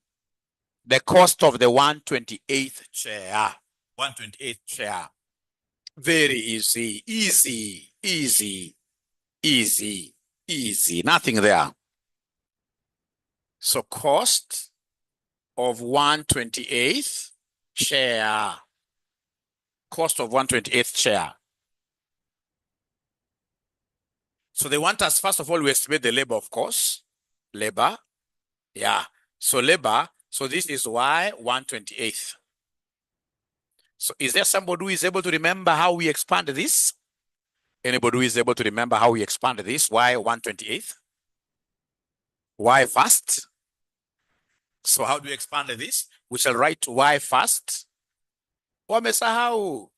the cost of the 128th share. 128th share. Very easy, easy, easy, easy, easy. Nothing there. So cost of 128th share. Cost of 128th share. So they want us, first of all, we estimate the labor, of course. Labor. Yeah. So labor. So this is Y 128th. So is there somebody who is able to remember how we expand this? Anybody who is able to remember how we expand this? Y 128th? Y first. So how do we expand this? We shall write Y first. Wamesahau.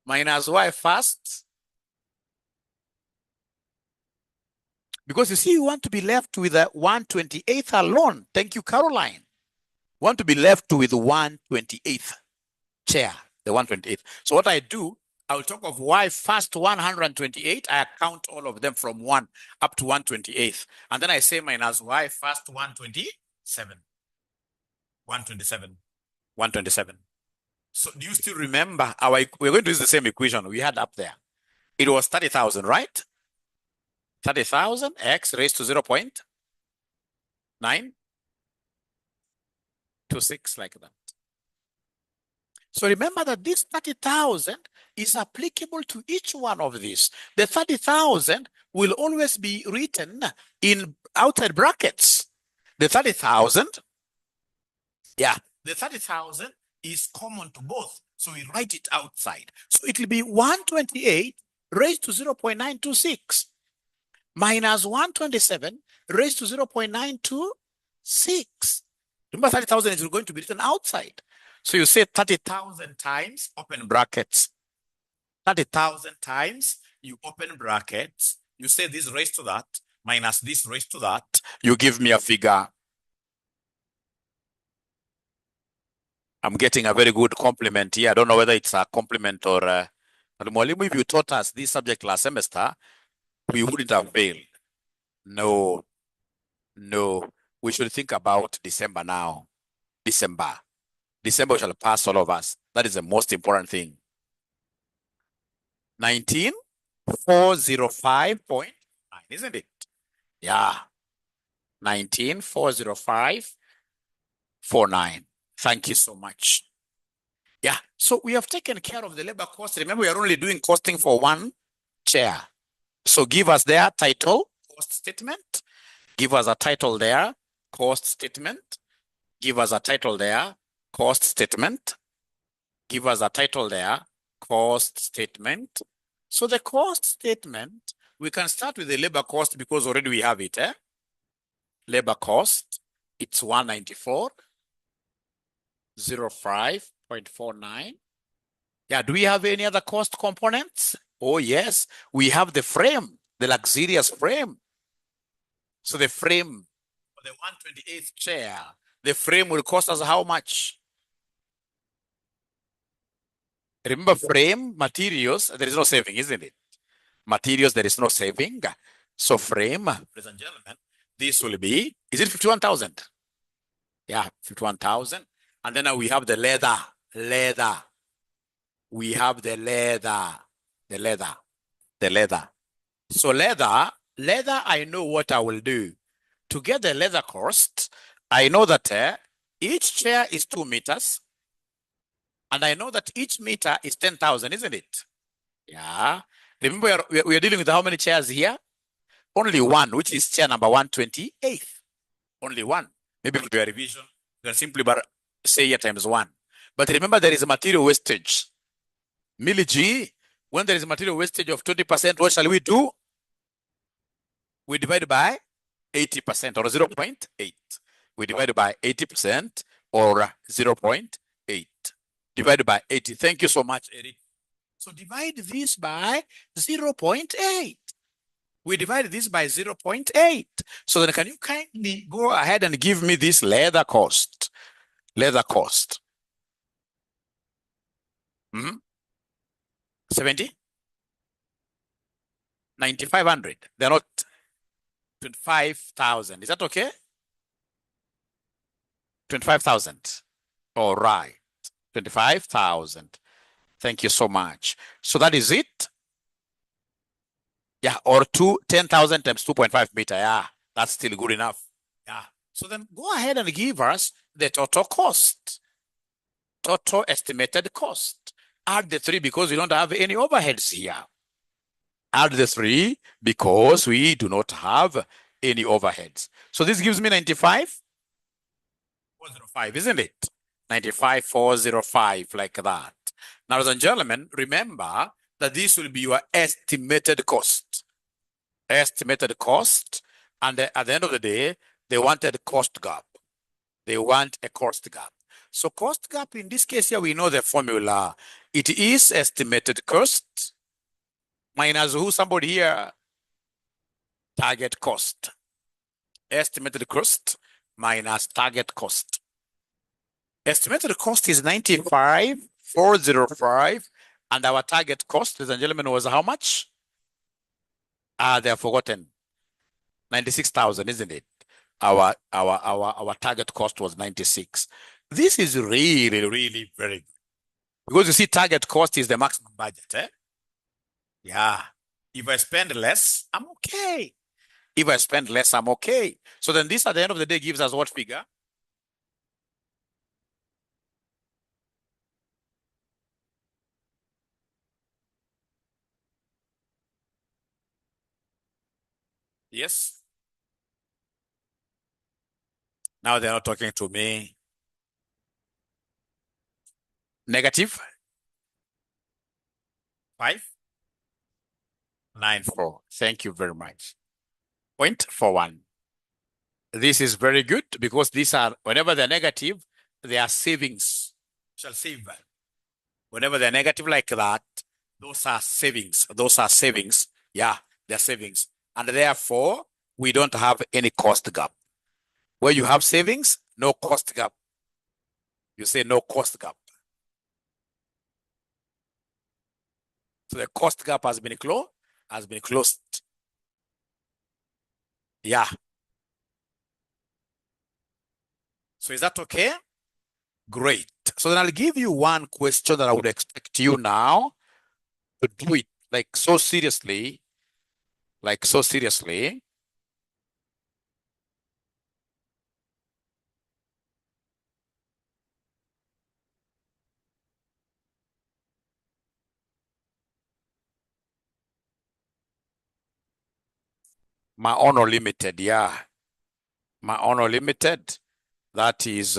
Minus Y first. Because you see, you want to be left with a 128th alone. Thank you, Caroline. Want to be left with 128th share, the 128th. So what I do, I will talk of Y first 128. I count all of them from 1 up to 128th. And then I say minus Y first 127. 127. 127. So do you still remember we're going to use the same equation we had up there. It was 30,000, right? 30,000 x raised to 0.926, like that. So remember that this 30,000 is applicable to each one of these. The 30,000 will always be written in outside brackets. The 30,000, yeah, the 30,000 is common to both. So we write it outside. So it will be 128 raised to 0.926 minus 127 raised to 0.926. Remember, 30,000 is going to be written outside. So you say 30,000 times, open brackets. 30,000 times, you open brackets. You say this raised to that, minus this raised to that. You give me a figure. I'm getting a very good compliment here. I don't know whether it's a compliment or if you taught us this subject last semester, we wouldn't have failed. No. We should think about December now. December shall pass all of us. That is the most important thing. 19,405.9, isn't it? Yeah. 19,405.49. Thank you so much. Yeah. So we have taken care of the labor cost. Remember, we are only doing costing for one chair. So give us their title, cost statement. Give us a title there, cost statement. Give us a title there, cost statement. Give us a title there, cost statement. So the cost statement, we can start with the labor cost because already we have it. Labor cost, it's 194.05.49. Yeah, do we have any other cost components? Oh, yes, we have the frame, the luxurious frame. So the frame the 128th chair, the frame will cost us how much? Remember, frame, materials, there is no saving, isn't it? Materials, there is no saving. So frame, ladies and gentlemen, this will be, is it 51,000? Yeah, 51,000. And then we have the leather. We have the leather. So leather, I know what I will do. To get the leather cost, I know that each chair is 2 meters. And I know that each meter is 10,000, isn't it? Yeah. Remember, we are dealing with how many chairs here? Only one, which is chair number 128. Only one. Maybe for your revision, you can simply say here times 1. But remember, there is a material wastage. Milli G, when there is a material wastage of 20%, what shall we do? We divide by 80% or 0.8. We divide by 80% or 0.8. Divided by 80. Thank you so much, Eric. So divide this by 0.8. We divide this by 0.8. So then can you kindly go ahead and give me this leather cost? Leather cost. 70? 9,500. They're not 25,000. Is that okay? 25,000. All right. 25,000. Thank you so much. So that is it. Yeah, or 10,000 times 2.5 meter. Yeah, that's still good enough. Yeah. So then go ahead and give us the total cost. Total estimated cost. Add the 3 because we don't have any overheads here. Add the 3 because we do not have any overheads. So this gives me 95,405, isn't it? 95,405, like that. Now, ladies and gentlemen, remember that this will be your estimated cost. Estimated cost. And at the end of the day, they wanted cost gap. They want a cost gap. So cost gap, in this case here, we know the formula. It is estimated cost minus who? Somebody here? Target cost. Estimated cost minus target cost. Estimated cost is 95,405. And our target cost, ladies and gentlemen, was how much? They have forgotten. 96,000, isn't it? Our target cost was 96. This is really, really very good. Because you see, target cost is the maximum budget. Yeah. If I spend less, I'm okay. If I spend less, I'm okay. So then this at the end of the day gives us what figure? Yes. Now they're not talking to me. Negative 594. Thank you very much. 0.41. This is very good because these are, whenever they're negative, they are savings. Shall save. Whenever they're negative like that, those are savings. Those are savings. Yeah, they're savings. And therefore, we don't have any cost gap. Where you have savings, no cost gap. You say no cost gap. So the cost gap has been closed. Yeah. So is that okay? Great. So then I'll give you one question that I would expect you now to do it like so seriously. My honor limited, yeah. My honor limited. That is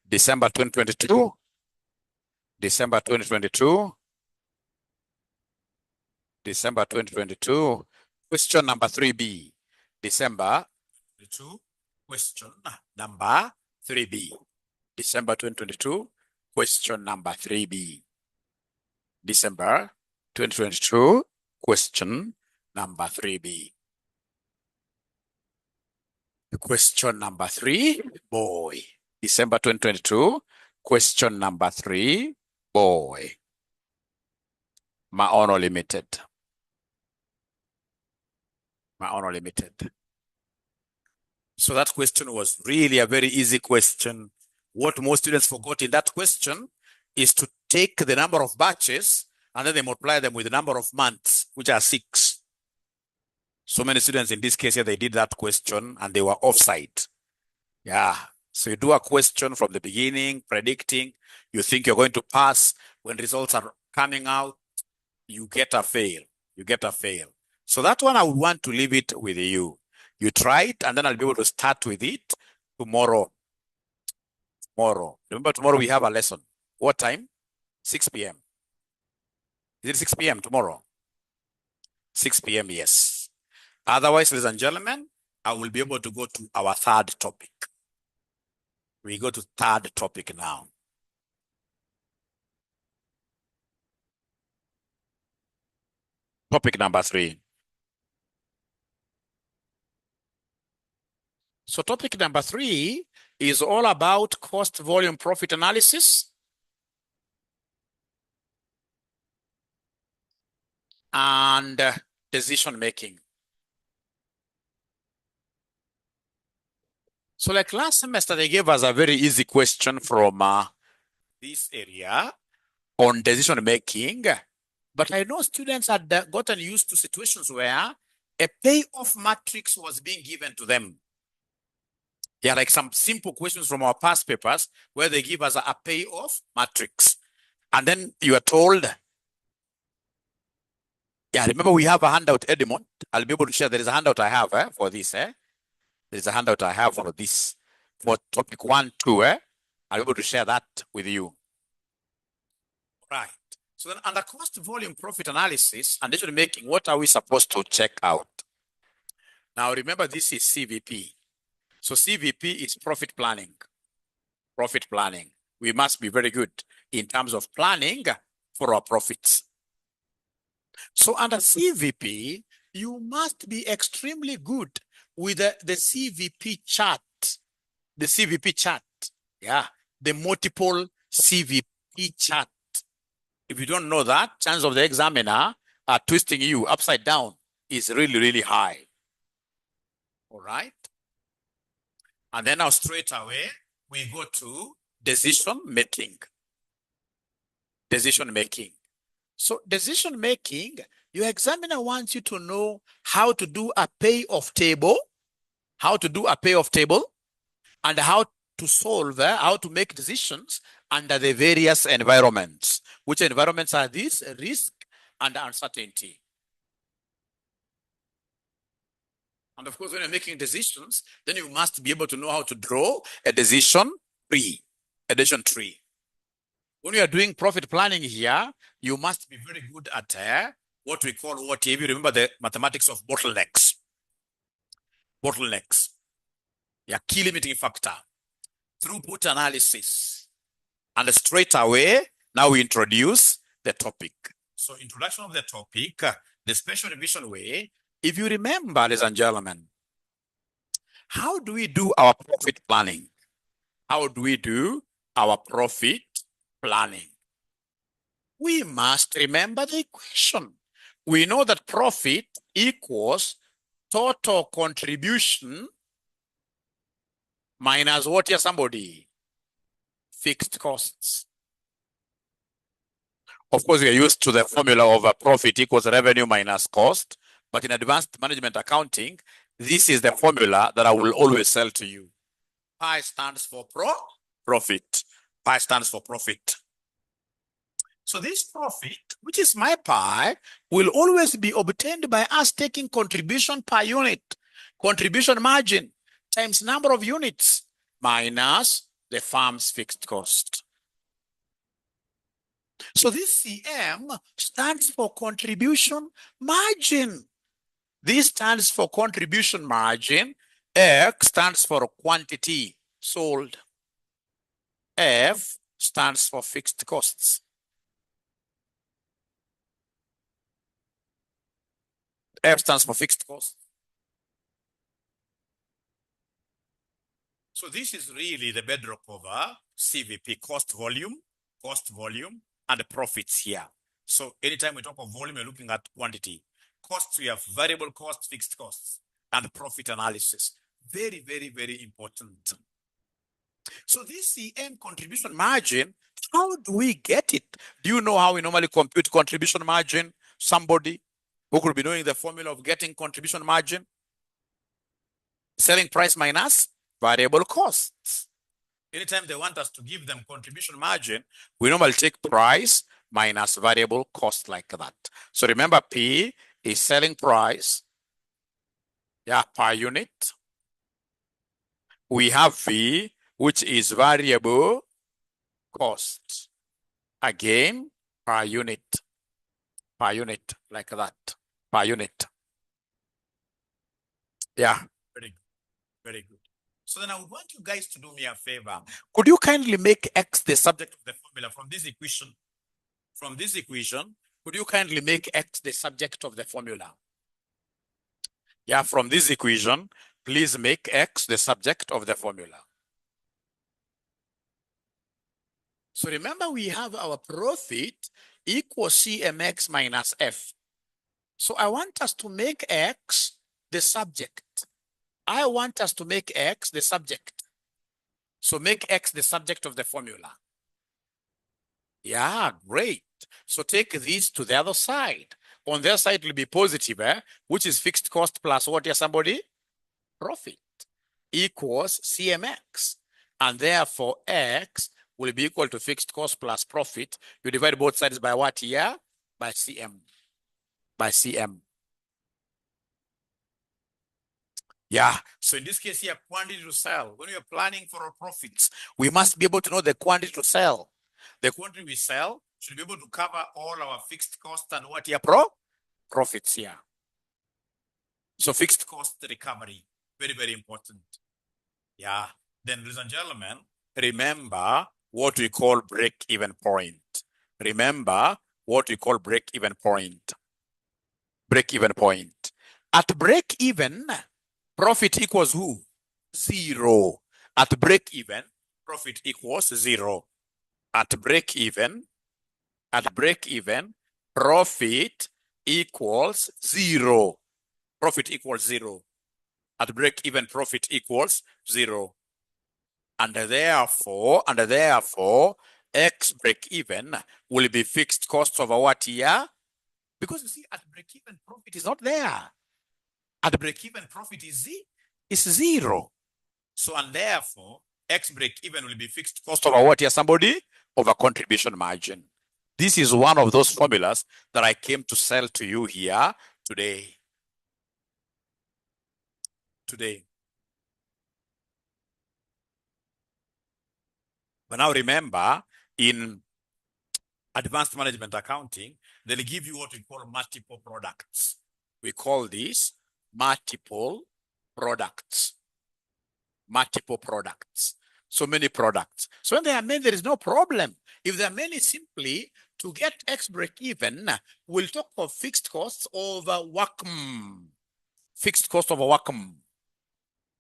December 2022. December 2022. December 2022. Question number 3B. December 2022. Question number 3B. December 2022. Question number 3B. December 2022. Question number 3B. Question number 3, boy. December 2022. Question number 3, boy. Maono Limited. Maono Limited. So that question was really a very easy question. What most students forgot in that question is to take the number of batches and then they multiply them with the number of months, which are 6. So many students in this case here, they did that question and they were offside. Yeah. So you do a question from the beginning, predicting, you think you're going to pass. When results are coming out, you get a fail. You get a fail. So that one I would want to leave it with you. You try it and then I'll be able to start with it tomorrow. Remember, tomorrow we have a lesson. What time? 6 p.m. Is it 6 p.m. tomorrow? 6 p.m. Yes. Otherwise, ladies and gentlemen, I will be able to go to our third topic. We go to third topic now. Topic number 3. So topic number 3 is all about cost volume profit analysis and decision making. So like last semester, they gave us a very easy question from this area on decision making. But I know students had gotten used to situations where a payoff matrix was being given to them. Yeah, like some simple questions from our past papers where they give us a payoff matrix. And then you are told, yeah, remember we have a handout, Edmond. I'll be able to share. There is a handout I have for this. There's a handout I have for this. For topic 1, 2, I'll be able to share that with you. Right. So then under cost volume profit analysis and decision making, what are we supposed to check out? Now remember, this is CVP. So CVP is profit planning. Profit planning. We must be very good in terms of planning for our profits. So under CVP, you must be extremely good with the CVP chart. The CVP chart. Yeah. The multiple CVP chart. If you don't know that, chance of the examiner twisting you upside down is really, really high. All right. And then now straight away, we go to decision making. Decision making. So decision making, your examiner wants you to know how to do a payoff table, and how to solve, how to make decisions under the various environments. Which environments are these? Risk and uncertainty. And of course, when you're making decisions, then you must be able to know how to draw a decision tree. When you are doing profit planning here, you must be very good at what we call what, if you remember the mathematics of bottlenecks. Bottlenecks. Yeah, key limiting factor. Throughput analysis. And straight away, now we introduce the topic. So introduction of the topic, the special revision way. If you remember, ladies and gentlemen, how do we do our profit planning? How do we do our profit planning? We must remember the equation. We know that profit equals total contribution minus what here, somebody? Fixed costs. Of course, we are used to the formula of a profit equals revenue minus cost. But in advanced management accounting, this is the formula that I will always sell to you. Pi stands for profit. Pi stands for profit. So this profit, which is my pi, will always be obtained by us taking contribution per unit, contribution margin, times number of units, minus the firm's fixed cost. So this CM stands for contribution margin. This stands for contribution margin. X stands for quantity sold. F stands for fixed costs. F stands for fixed cost. So this is really the bedrock of CVP, cost volume, and the profits here. So anytime we talk of volume, we're looking at quantity. Costs, we have variable costs, fixed costs, and profit analysis. Very, very, very important. So this CM contribution margin, how do we get it? Do you know how we normally compute contribution margin? Somebody who could be knowing the formula of getting contribution margin? Selling price minus variable costs. Anytime they want us to give them contribution margin, we normally take price minus variable cost like that. So remember, P is selling price, per unit. We have V, which is variable cost. Again, per unit, like that, per unit. Yeah, very good, very good. So then I would want you guys to do me a favor. Could you kindly make X the subject of the formula from this equation? From this equation, could you kindly make X the subject of the formula? Yeah, from this equation, please make X the subject of the formula. So remember, we have our profit equals CMX minus F. So I want us to make X the subject. I want us to make X the subject. So make X the subject of the formula. Yeah, great. So take this to the other side. On their side, it will be positive, which is fixed cost plus what here, somebody? Profit equals CMX. And therefore, X will be equal to fixed cost plus profit. You divide both sides by what here? By CM. By CM. Yeah, so in this case here, quantity to sell. When we are planning for our profits, we must be able to know the quantity to sell. The quantity we sell should be able to cover all our fixed costs and what here, profits here. So fixed cost recovery, very, very important. Yeah, then ladies and gentlemen, remember what we call break-even point. Remember what we call break-even point. Break-even point. At break-even, profit equals who? 0. At break-even, profit equals 0. At break-even, profit equals 0. Profit equals 0. At break-even, profit equals 0. And therefore, X break-even will be fixed cost over what here? Because you see, at break-even, profit is not there. At break-even, profit is 0. So, and therefore, X break-even will be fixed cost over what here, somebody? Over contribution margin. This is one of those formulas that I came to sell to you here today. But now remember, in advanced management accounting, they'll give you what we call multiple products. We call this multiple products. Multiple products. So many products. So when there are many, there is no problem. If there are many, simply to get X break even, we'll talk of fixed costs over WACM. Fixed cost over WACM.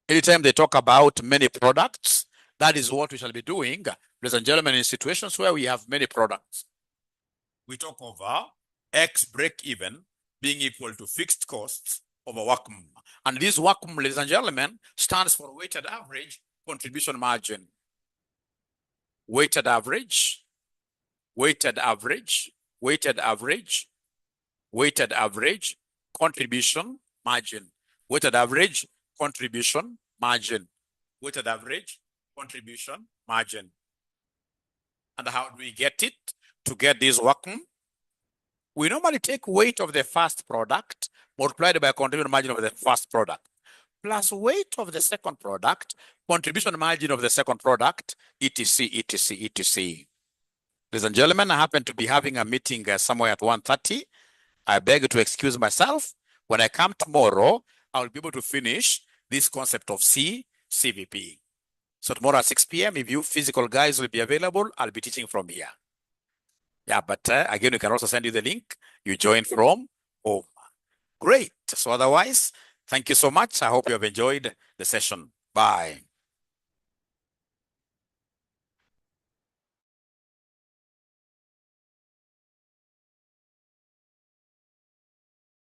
Anytime they talk about many products, that is what we shall be doing, ladies and gentlemen, in situations where we have many products. We talk over X break even being equal to fixed costs over WACM. And this WACM, ladies and gentlemen, stands for weighted average contribution margin. Weighted average contribution margin. Weighted average contribution margin. Weighted average contribution margin. And how do we get it? To get this WACM, we normally take weight of the first product multiplied by contribution margin of the first product, plus weight of the second product, contribution margin of the second product, etc., etc., etc. Ladies and gentlemen, I happen to be having a meeting somewhere at 1:30. I beg to excuse myself. When I come tomorrow, I will be able to finish this concept of CVP. So tomorrow at 6 p.m., if you physical guys will be available, I'll be teaching from here. Yeah, but again, we can also send you the link. You join from home. great. So otherwise, thank you so much. I hope you have enjoyed the session. Bye.